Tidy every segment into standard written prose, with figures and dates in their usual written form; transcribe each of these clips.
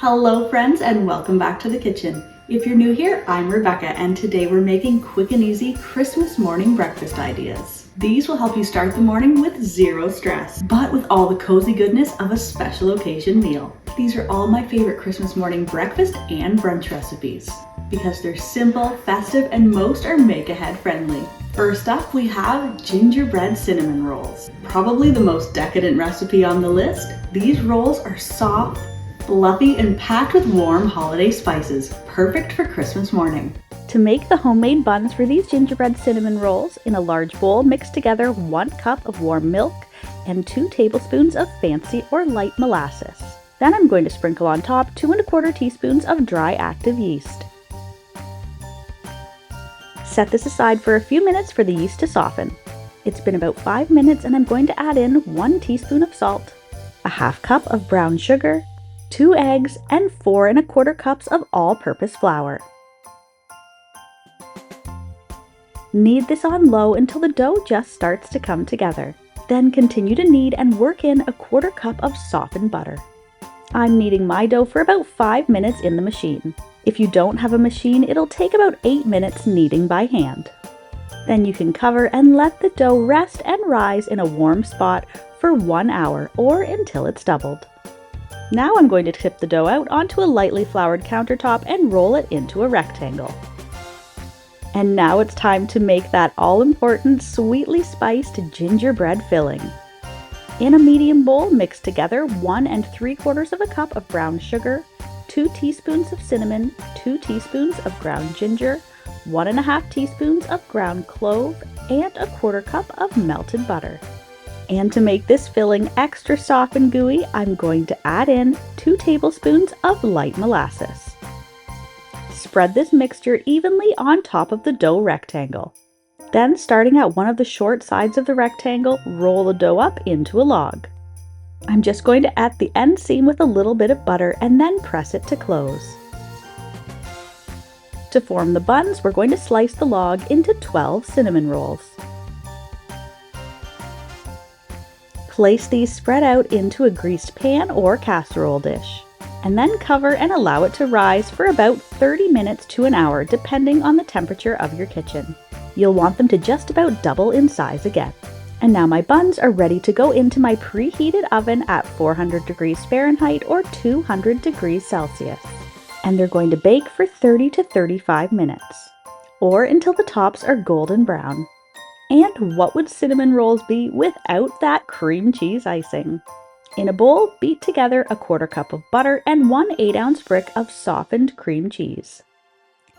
Hello friends and welcome back to the kitchen. If you're new here, I'm Rebecca and today we're making quick and easy Christmas morning breakfast ideas. These will help you start the morning with zero stress, but with all the cozy goodness of a special occasion meal. These are all my favorite Christmas morning breakfast and brunch recipes because they're simple, festive, and most are make-ahead friendly. First up, we have gingerbread cinnamon rolls. Probably the most decadent recipe on the list. These rolls are soft, fluffy, and packed with warm holiday spices, perfect for Christmas morning. To make the homemade buns for these gingerbread cinnamon rolls, in a large bowl mix together 1 cup of warm milk and 2 tablespoons of fancy or light molasses. Then I'm going to sprinkle on top 2 1/4 teaspoons of dry active yeast. Set this aside for a few minutes for the yeast to soften. It's been about 5 minutes and I'm going to add in 1 teaspoon of salt, a 1/2 cup of brown sugar, 2 eggs, and 4 1/4 cups of all-purpose flour. Knead this on low until the dough just starts to come together. Then continue to knead and work in a 1/4 cup of softened butter. I'm kneading my dough for about 5 minutes in the machine. If you don't have a machine, it'll take about 8 minutes kneading by hand. Then you can cover and let the dough rest and rise in a warm spot for 1 hour or until it's doubled. Now I'm going to tip the dough out onto a lightly floured countertop and roll it into a rectangle. And now it's time to make that all-important sweetly spiced gingerbread filling. In a medium bowl, mix together 1 3/4 cup of brown sugar, 2 teaspoons of cinnamon, 2 teaspoons of ground ginger, 1 1/2 teaspoons of ground clove, and a 1/4 cup of melted butter. And to make this filling extra soft and gooey, I'm going to add in 2 tablespoons of light molasses. Spread this mixture evenly on top of the dough rectangle. Then, starting at one of the short sides of the rectangle, roll the dough up into a log. I'm just going to add the end seam with a little bit of butter and then press it to close. To form the buns, we're going to slice the log into 12 cinnamon rolls. Place these spread out into a greased pan or casserole dish, and then cover and allow it to rise for about 30 minutes to an hour depending on the temperature of your kitchen. You'll want them to just about double in size again. And now my buns are ready to go into my preheated oven at 400 degrees Fahrenheit or 200 degrees Celsius. And they're going to bake for 30 to 35 minutes, or until the tops are golden brown. And what would cinnamon rolls be without that cream cheese icing? In a bowl, beat together a 1/4 cup of butter and 1 8-ounce brick of softened cream cheese.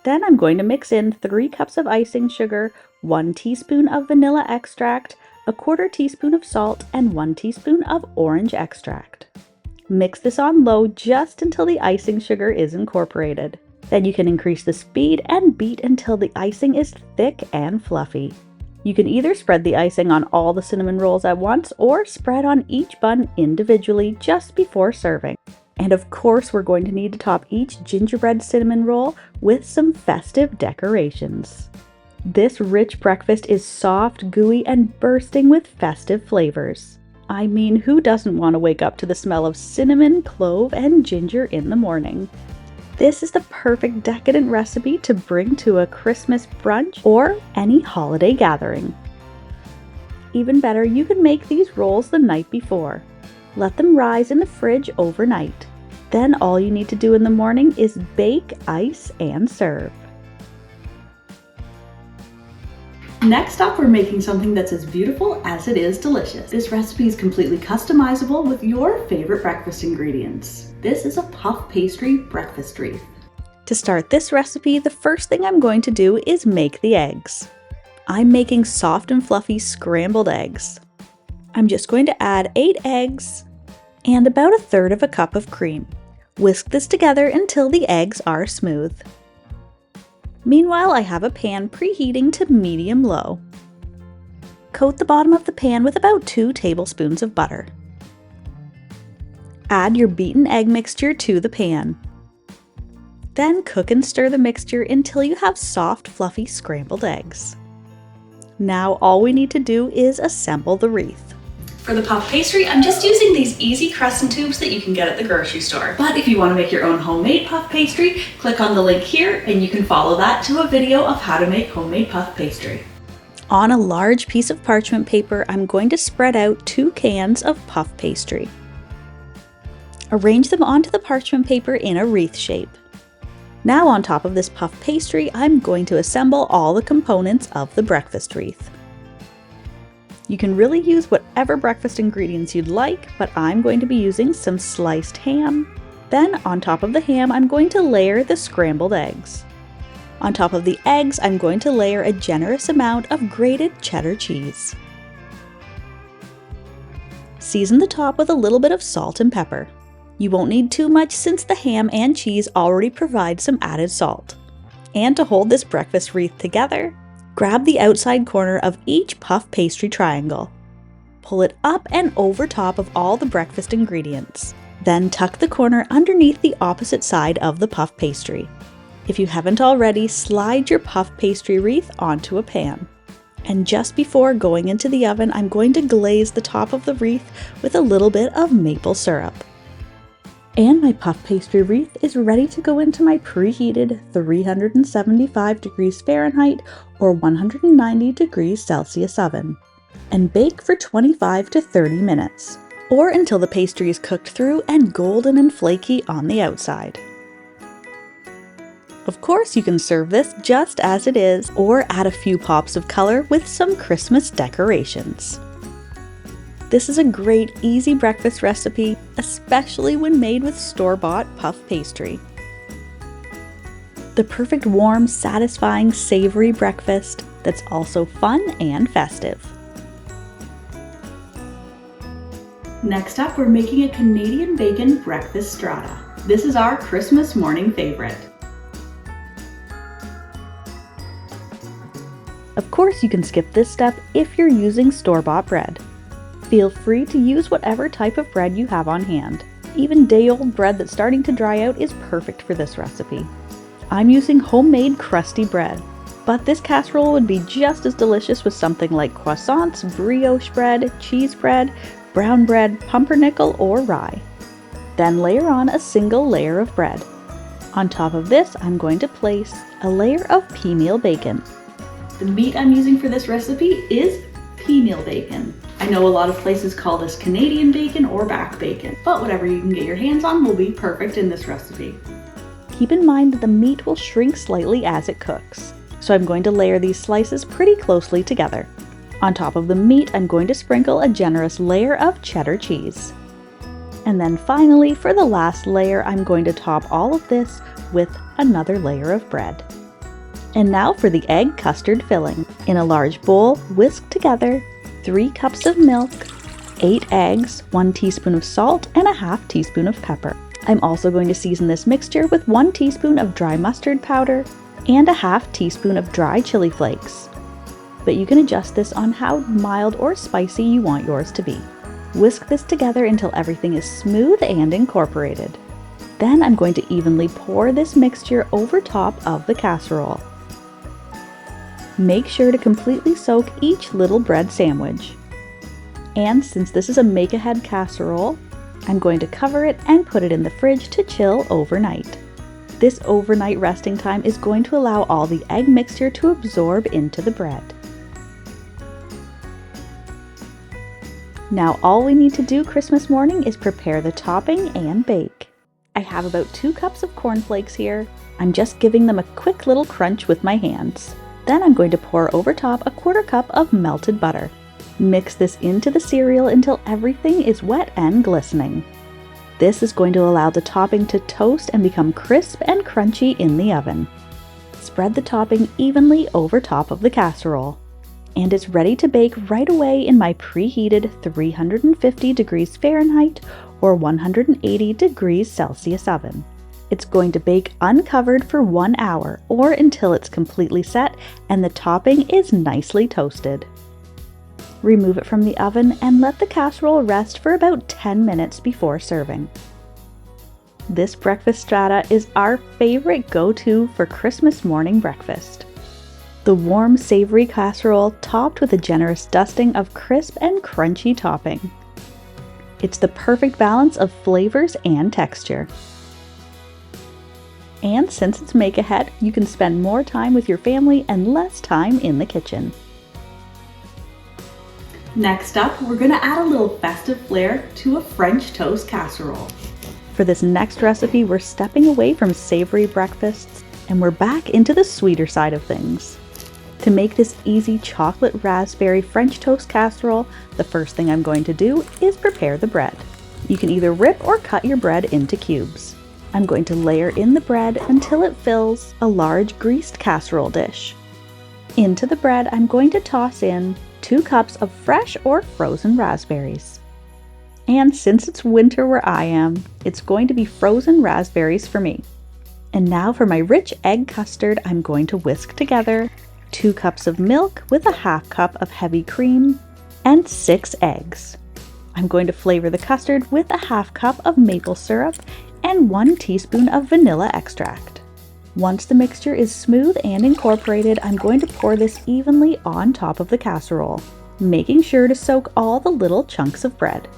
Then I'm going to mix in 3 cups of icing sugar, 1 teaspoon of vanilla extract, a 1/4 teaspoon of salt, and 1 teaspoon of orange extract. Mix this on low just until the icing sugar is incorporated. Then you can increase the speed and beat until the icing is thick and fluffy. You can either spread the icing on all the cinnamon rolls at once or spread on each bun individually just before serving. And of course, we're going to need to top each gingerbread cinnamon roll with some festive decorations. This rich breakfast is soft, gooey, and bursting with festive flavors. I mean, who doesn't want to wake up to the smell of cinnamon, clove, and ginger in the morning? This is the perfect decadent recipe to bring to a Christmas brunch or any holiday gathering. Even better, you can make these rolls the night before. Let them rise in the fridge overnight. Then all you need to do in the morning is bake, ice, and serve. Next up, we're making something that's as beautiful as it is delicious. This recipe is completely customizable with your favorite breakfast ingredients. This is a puff pastry breakfast wreath. To start this recipe, the first thing I'm going to do is make the eggs. I'm making soft and fluffy scrambled eggs. I'm just going to add 8 eggs and about 1/3 cup of cream. Whisk this together until the eggs are smooth. Meanwhile, I have a pan preheating to medium-low. Coat the bottom of the pan with about 2 tablespoons of butter. Add your beaten egg mixture to the pan. Then cook and stir the mixture until you have soft, fluffy scrambled eggs. Now all we need to do is assemble the wreath. For the puff pastry, I'm just using these easy crescent tubes that you can get at the grocery store. But if you want to make your own homemade puff pastry, click on the link here and you can follow that to a video of how to make homemade puff pastry. On a large piece of parchment paper, I'm going to spread out 2 cans of puff pastry. Arrange them onto the parchment paper in a wreath shape. Now on top of this puff pastry, I'm going to assemble all the components of the breakfast wreath. You can really use whatever breakfast ingredients you'd like, but I'm going to be using some sliced ham. Then on top of the ham, I'm going to layer the scrambled eggs. On top of the eggs, I'm going to layer a generous amount of grated cheddar cheese. Season the top with a little bit of salt and pepper. You won't need too much since the ham and cheese already provide some added salt. And to hold this breakfast wreath together, grab the outside corner of each puff pastry triangle. Pull it up and over top of all the breakfast ingredients. Then tuck the corner underneath the opposite side of the puff pastry. If you haven't already, slide your puff pastry wreath onto a pan. And just before going into the oven, I'm going to glaze the top of the wreath with a little bit of maple syrup. And my puff pastry wreath is ready to go into my preheated 375 degrees Fahrenheit or 190 degrees Celsius oven and bake for 25 to 30 minutes, or until the pastry is cooked through and golden and flaky on the outside. Of course, you can serve this just as it is or add a few pops of color with some Christmas decorations. This is a great, easy breakfast recipe, especially when made with store-bought puff pastry. The perfect warm, satisfying, savory breakfast that's also fun and festive. Next up, we're making a Canadian bacon breakfast strata. This is our Christmas morning favorite. Of course, you can skip this step if you're using store-bought bread. Feel free to use whatever type of bread you have on hand. Even day-old bread that's starting to dry out is perfect for this recipe. I'm using homemade crusty bread, but this casserole would be just as delicious with something like croissants, brioche bread, cheese bread, brown bread, pumpernickel, or rye. Then layer on a single layer of bread. On top of this, I'm going to place a layer of pea meal bacon. The meat I'm using for this recipe is pea meal bacon. I know a lot of places call this Canadian bacon or back bacon, but whatever you can get your hands on will be perfect in this recipe. Keep in mind that the meat will shrink slightly as it cooks, so I'm going to layer these slices pretty closely together. On top of the meat, I'm going to sprinkle a generous layer of cheddar cheese. And then finally, for the last layer, I'm going to top all of this with another layer of bread. And now for the egg custard filling. In a large bowl, whisk together 3 cups of milk, 8 eggs, 1 teaspoon of salt, and a half teaspoon of pepper. I'm also going to season this mixture with 1 teaspoon of dry mustard powder and a half teaspoon of dry chili flakes. But you can adjust this on how mild or spicy you want yours to be. Whisk this together until everything is smooth and incorporated. Then I'm going to evenly pour this mixture over top of the casserole. Make sure to completely soak each little bread sandwich. And since this is a make-ahead casserole, I'm going to cover it and put it in the fridge to chill overnight. This overnight resting time is going to allow all the egg mixture to absorb into the bread. Now all we need to do Christmas morning is prepare the topping and bake. I have about 2 cups of cornflakes here. I'm just giving them a quick little crunch with my hands. Then I'm going to pour over top a 1/4 cup of melted butter. Mix this into the cereal until everything is wet and glistening. This is going to allow the topping to toast and become crisp and crunchy in the oven. Spread the topping evenly over top of the casserole. And it's ready to bake right away in my preheated 350 degrees Fahrenheit or 180 degrees Celsius oven. It's going to bake uncovered for 1 hour or until it's completely set and the topping is nicely toasted. Remove it from the oven and let the casserole rest for about 10 minutes before serving. This breakfast strata is our favorite go-to for Christmas morning breakfast. The warm, savory casserole topped with a generous dusting of crisp and crunchy topping. It's the perfect balance of flavors and texture. And since it's make ahead, you can spend more time with your family and less time in the kitchen. Next up, we're going to add a little festive flair to a French toast casserole. For this next recipe, we're stepping away from savory breakfasts and we're back into the sweeter side of things. To make this easy chocolate raspberry French toast casserole, the first thing I'm going to do is prepare the bread. You can either rip or cut your bread into cubes. I'm going to layer in the bread until it fills a large greased casserole dish. Into the bread, I'm going to toss in 2 cups of fresh or frozen raspberries. And since it's winter where I am, it's going to be frozen raspberries for me. And now for my rich egg custard, I'm going to whisk together 2 cups of milk with a half cup of heavy cream and 6 eggs. I'm going to flavor the custard with a half cup of maple syrup and 1 teaspoon of vanilla extract. Once the mixture is smooth and incorporated, I'm going to pour this evenly on top of the casserole, making sure to soak all the little chunks of bread.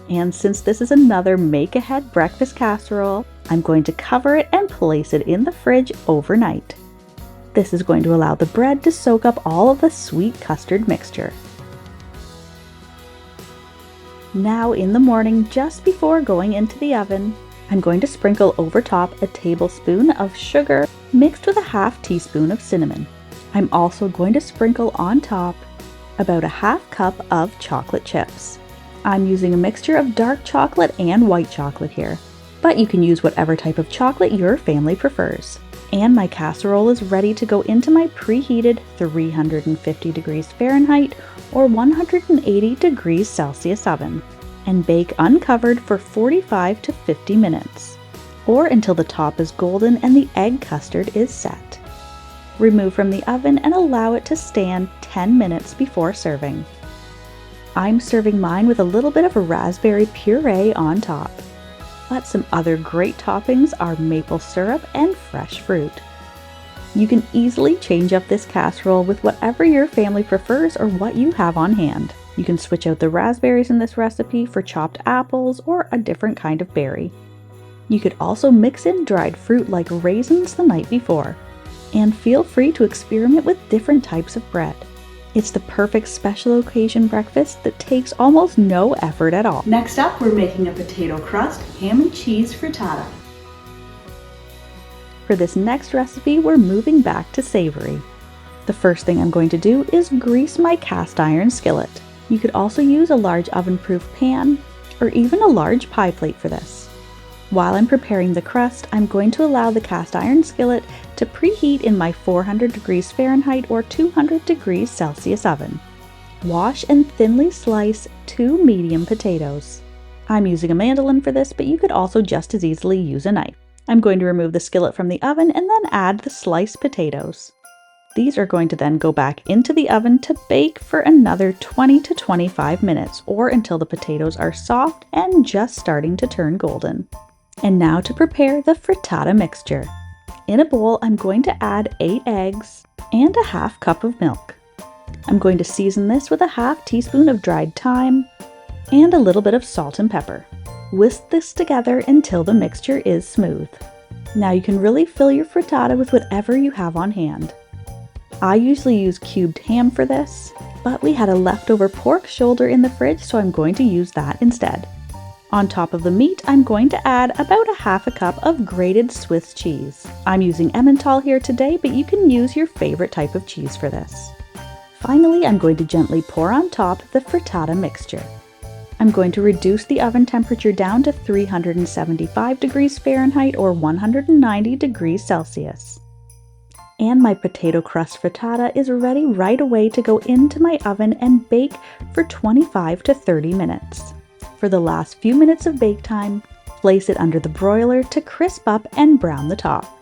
And since this is another make-ahead breakfast casserole, I'm going to cover it and place it in the fridge overnight. This is going to allow the bread to soak up all of the sweet custard mixture. Now in the morning, just before going into the oven, I'm going to sprinkle over top a tablespoon of sugar mixed with a half teaspoon of cinnamon. I'm also going to sprinkle on top about a half cup of chocolate chips. I'm using a mixture of dark chocolate and white chocolate here, but you can use whatever type of chocolate your family prefers. And my casserole is ready to go into my preheated 350 degrees Fahrenheit or 180 degrees Celsius oven and bake uncovered for 45 to 50 minutes, or until the top is golden and the egg custard is set. Remove from the oven and allow it to stand 10 minutes before serving. I'm serving mine with a little bit of a raspberry puree on top. But some other great toppings are maple syrup and fresh fruit. You can easily change up this casserole with whatever your family prefers or what you have on hand. You can switch out the raspberries in this recipe for chopped apples or a different kind of berry. You could also mix in dried fruit like raisins the night before. And feel free to experiment with different types of bread. It's the perfect special occasion breakfast that takes almost no effort at all. Next up, we're making a potato crust, ham and cheese frittata. For this next recipe, we're moving back to savory. The first thing I'm going to do is grease my cast iron skillet. You could also use a large oven-proof pan or even a large pie plate for this. While I'm preparing the crust, I'm going to allow the cast iron skillet to preheat in my 400 degrees Fahrenheit or 200 degrees Celsius oven. Wash and thinly slice 2 medium potatoes. I'm using a mandolin for this, but you could also just as easily use a knife. I'm going to remove the skillet from the oven and then add the sliced potatoes. These are going to then go back into the oven to bake for another 20 to 25 minutes or until the potatoes are soft and just starting to turn golden. And now to prepare the frittata mixture. In a bowl, I'm going to add 8 eggs and a half cup of milk. I'm going to season this with a half teaspoon of dried thyme and a little bit of salt and pepper. Whisk this together until the mixture is smooth. Now you can really fill your frittata with whatever you have on hand. I usually use cubed ham for this, but we had a leftover pork shoulder in the fridge, so I'm going to use that instead. On top of the meat, I'm going to add about a half a cup of grated Swiss cheese. I'm using Emmental here today, but you can use your favorite type of cheese for this. Finally, I'm going to gently pour on top the frittata mixture. I'm going to reduce the oven temperature down to 375 degrees Fahrenheit or 190 degrees Celsius. And my potato crust frittata is ready right away to go into my oven and bake for 25 to 30 minutes. For the last few minutes of bake time, place it under the broiler to crisp up and brown the top.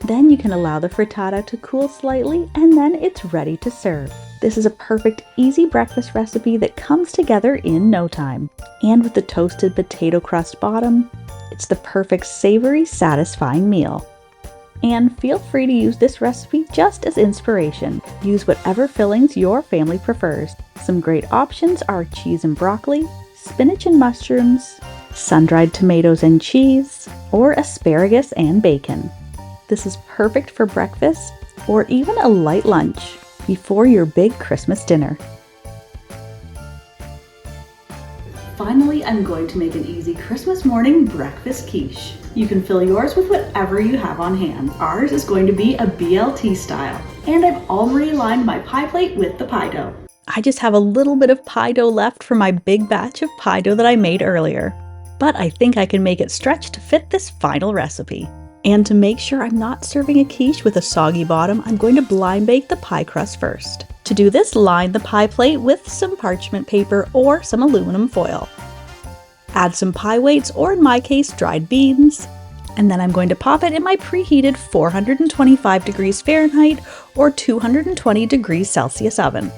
Then you can allow the frittata to cool slightly and then it's ready to serve. This is a perfect easy breakfast recipe that comes together in no time. And with the toasted potato crust bottom, it's the perfect savory, satisfying meal. And feel free to use this recipe just as inspiration. Use whatever fillings your family prefers. Some great options are cheese and broccoli, spinach and mushrooms, sun-dried tomatoes and cheese, or asparagus and bacon. This is perfect for breakfast or even a light lunch before your big Christmas dinner. Finally, I'm going to make an easy Christmas morning breakfast quiche. You can fill yours with whatever you have on hand. Ours is going to be a BLT style, and I've already lined my pie plate with the pie dough. I just have a little bit of pie dough left from my big batch of pie dough that I made earlier, but I think I can make it stretch to fit this final recipe. And to make sure I'm not serving a quiche with a soggy bottom, I'm going to blind bake the pie crust first. To do this, line the pie plate with some parchment paper or some aluminum foil. Add some pie weights, or in my case, dried beans, and then I'm going to pop it in my preheated 425 degrees Fahrenheit or 220 degrees Celsius oven.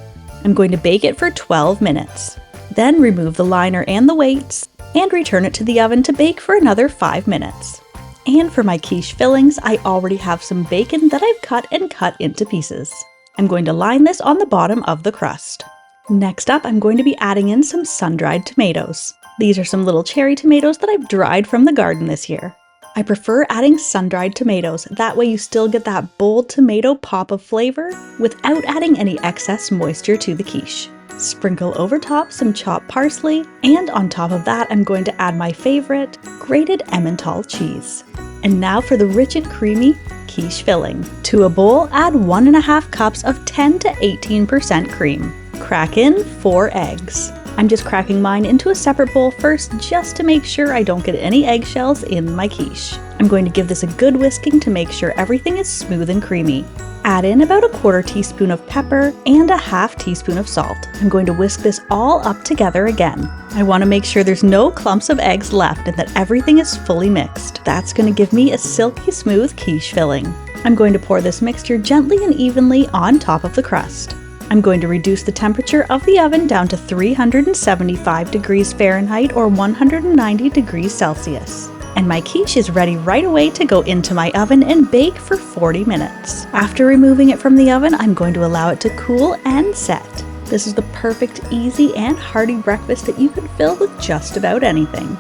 I'm going to bake it for 12 minutes. Then remove the liner and the weights and return it to the oven to bake for another 5 minutes. And for my quiche fillings, I already have some bacon that I've cut into pieces. I'm going to line this on the bottom of the crust. Next up, I'm going to be adding in some sun-dried tomatoes. These are some little cherry tomatoes that I've dried from the garden this year. I prefer adding sun-dried tomatoes, that way you still get that bold tomato pop of flavor without adding any excess moisture to the quiche. Sprinkle over top some chopped parsley, and on top of that I'm going to add my favorite, grated Emmental cheese. And now for the rich and creamy quiche filling. To a bowl, add 1.5 cups of 10 to 18% cream. Crack in 4 eggs. I'm just cracking mine into a separate bowl first just to make sure I don't get any eggshells in my quiche. I'm going to give this a good whisking to make sure everything is smooth and creamy. Add in about 1/4 teaspoon of pepper and 1/2 teaspoon of salt. I'm going to whisk this all up together again. I want to make sure there's no clumps of eggs left and that everything is fully mixed. That's going to give me a silky smooth quiche filling. I'm going to pour this mixture gently and evenly on top of the crust. I'm going to reduce the temperature of the oven down to 375 degrees Fahrenheit or 190 degrees Celsius. And my quiche is ready right away to go into my oven and bake for 40 minutes. After removing it from the oven, I'm going to allow it to cool and set. This is the perfect, easy, and hearty breakfast that you can fill with just about anything.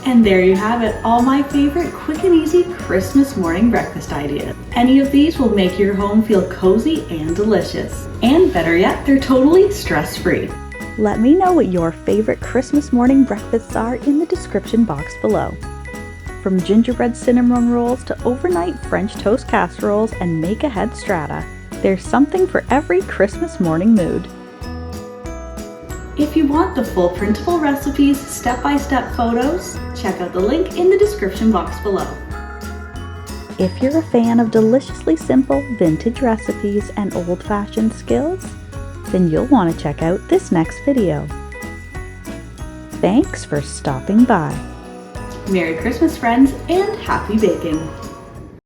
And there you have it, all my favorite quick and easy Christmas morning breakfast ideas. Any of these will make your home feel cozy and delicious. And better yet, they're totally stress-free. Let me know what your favorite Christmas morning breakfasts are in the description box below. From gingerbread cinnamon rolls to overnight French toast casseroles and make-ahead strata, there's something for every Christmas morning mood. If you want the full printable recipes, step-by-step photos, check out the link in the description box below. If you're a fan of deliciously simple vintage recipes and old-fashioned skills, then you'll want to check out this next video. Thanks for stopping by. Merry Christmas, friends, and happy baking!